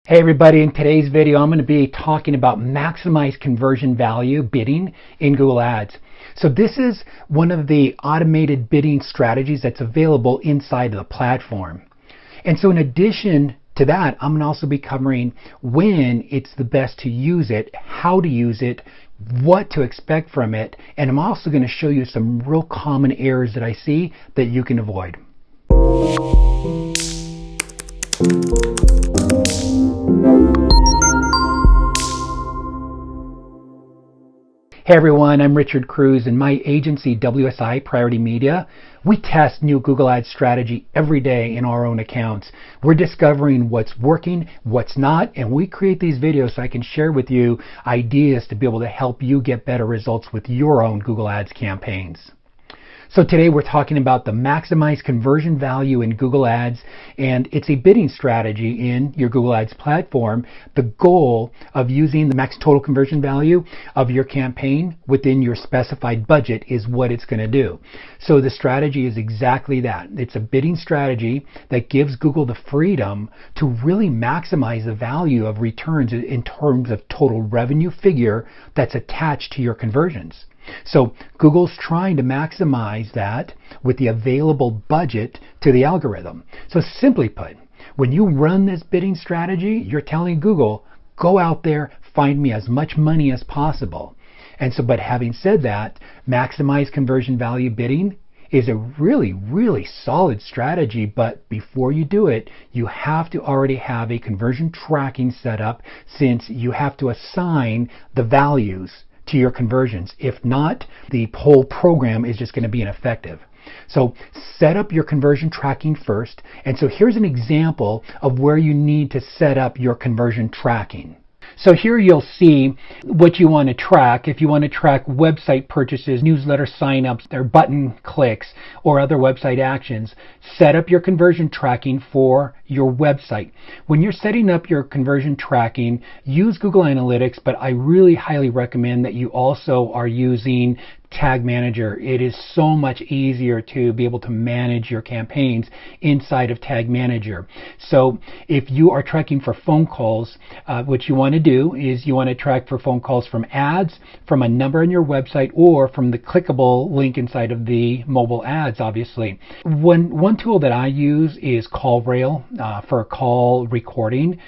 Hey everybody, in today's video I'm going to be talking about maximize conversion value bidding in Google Ads. So this is one of the automated bidding strategies that's available inside of the platform. And so in addition to that, I'm going to also be covering when it's the best to use it, how to use it, what to expect from it, and I'm also going to show you some real common errors that I see that you can avoid. Hey everyone, I'm Richard Cruz, and my agency WSI Priority Media, we test new Google Ads strategy every day in our own accounts. We're discovering what's working, what's not, and we create these videos so I can share with you ideas to be able to help you get better results with your own Google Ads campaigns. So today we're talking about the maximize conversion value in Google Ads, and it's a bidding strategy in your Google Ads platform. The goal of using the max total conversion value of your campaign within your specified budget is what it's going to do. So the strategy is exactly that. It's a bidding strategy that gives Google the freedom to really maximize the value of returns in terms of total revenue figure that's attached to your conversions. So Google's trying to maximize that with the available budget to the algorithm. So simply put, when you run this bidding strategy, you're telling Google, go out there, find me as much money as possible. And so, but having said that, maximize conversion value bidding is a really solid strategy, but before you do it, you have to already have a conversion tracking set up, since you have to assign the values to your conversions. If not, the whole program is just going to be ineffective. So set up your conversion tracking first. And so here's an example of where you need to set up your conversion tracking. So here you'll see what you want to track. If you want to track website purchases, newsletter signups, their button clicks, or other website actions, set up your conversion tracking for your website. When you're setting up your conversion tracking, use Google Analytics, but I really highly recommend that you also are using Tag Manager. It is so much easier to be able to manage your campaigns inside of Tag Manager. So if you are tracking for phone calls, what you want to do is you want to track for phone calls from ads, from a number on your website, or from the clickable link inside of the mobile ads, obviously. One tool that I use is CallRail for call recording.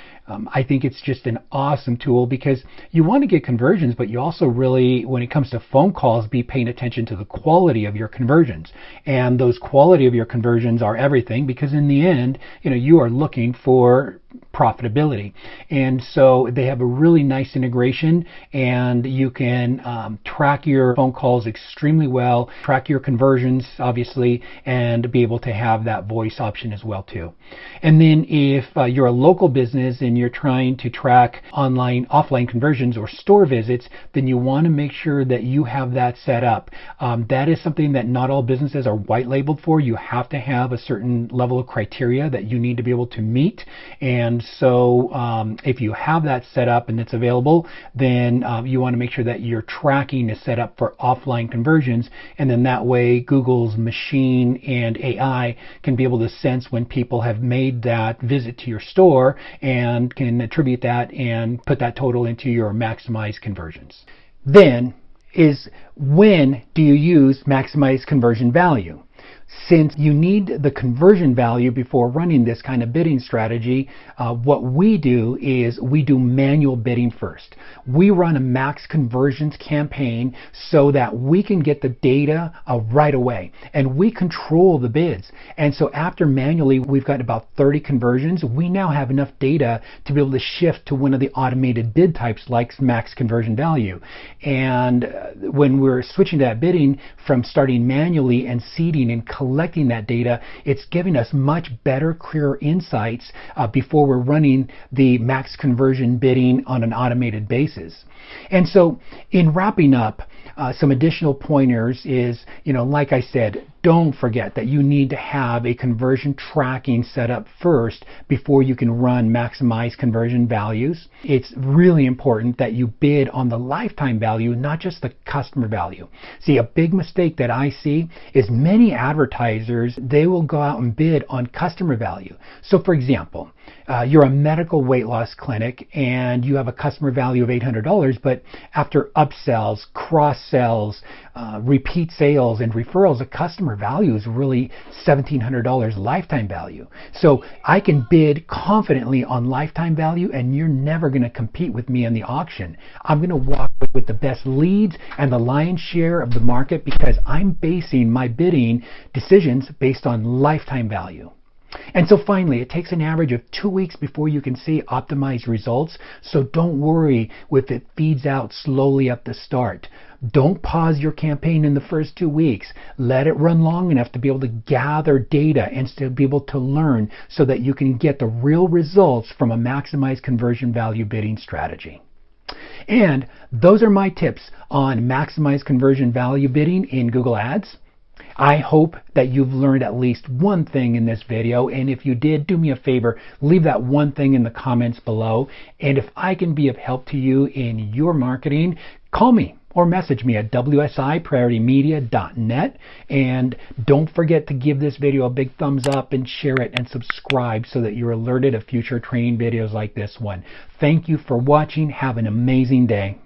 I think it's just an awesome tool because you want to get conversions, but you also really, when it comes to phone calls, be paying attention to the quality of your conversions. And those quality of your conversions are everything, because in the end, you are looking for profitability. And so they have a really nice integration, and you can track your phone calls extremely well, track your conversions, obviously, and be able to have that voice option as well too. And then if you're a local business and you're trying to track offline conversions or store visits, then you want to make sure that you have that set up. That is something that not all businesses are white labeled for. You have to have a certain level of criteria that you need to be able to meet. And so if you have that set up and it's available, then you want to make sure that your tracking is set up for offline conversions. And then that way Google's machine and AI can be able to sense when people have made that visit to your store and can attribute that and put that total into your maximize conversions. Then is, when do you use maximize conversion value? Since you need the conversion value before running this kind of bidding strategy, what we do is we do manual bidding first. We run a max conversions campaign so that we can get the data right away, and we control the bids. And so after manually we've got about 30 conversions, we now have enough data to be able to shift to one of the automated bid types like max conversion value. And when we're switching to that bidding from starting manually and seeding and collecting that data, it's giving us much better, clearer insights before we're running the max conversion bidding on an automated basis. And so in wrapping up, some additional pointers is, like I said, Don't forget that you need to have a conversion tracking set up first before you can run maximize conversion values. It's really important that you bid on the lifetime value, not just the customer value. See, a big mistake that I see is many advertisers, they will go out and bid on customer value. So for example, you're a medical weight loss clinic and you have a customer value of $800, but after upsells, cross-sells, repeat sales, and referrals, the customer value is really $1,700 lifetime value. So I can bid confidently on lifetime value, and you're never going to compete with me in the auction. I'm going to walk with the best leads and the lion's share of the market because I'm basing my bidding decisions based on lifetime value. And so finally, it takes an average of 2 weeks before you can see optimized results. So don't worry if it feeds out slowly at the start. Don't pause your campaign in the first 2 weeks. Let it run long enough to be able to gather data and to be able to learn so that you can get the real results from a maximized conversion value bidding strategy. And those are my tips on maximized conversion value bidding in Google Ads. I hope that you've learned at least one thing in this video, and if you did, do me a favor, leave that one thing in the comments below. And if I can be of help to you in your marketing, call me or message me at wsiprioritymedia.net. And don't forget to give this video a big thumbs up and share it and subscribe so that you're alerted of future training videos like this one. Thank you for watching. Have an amazing day.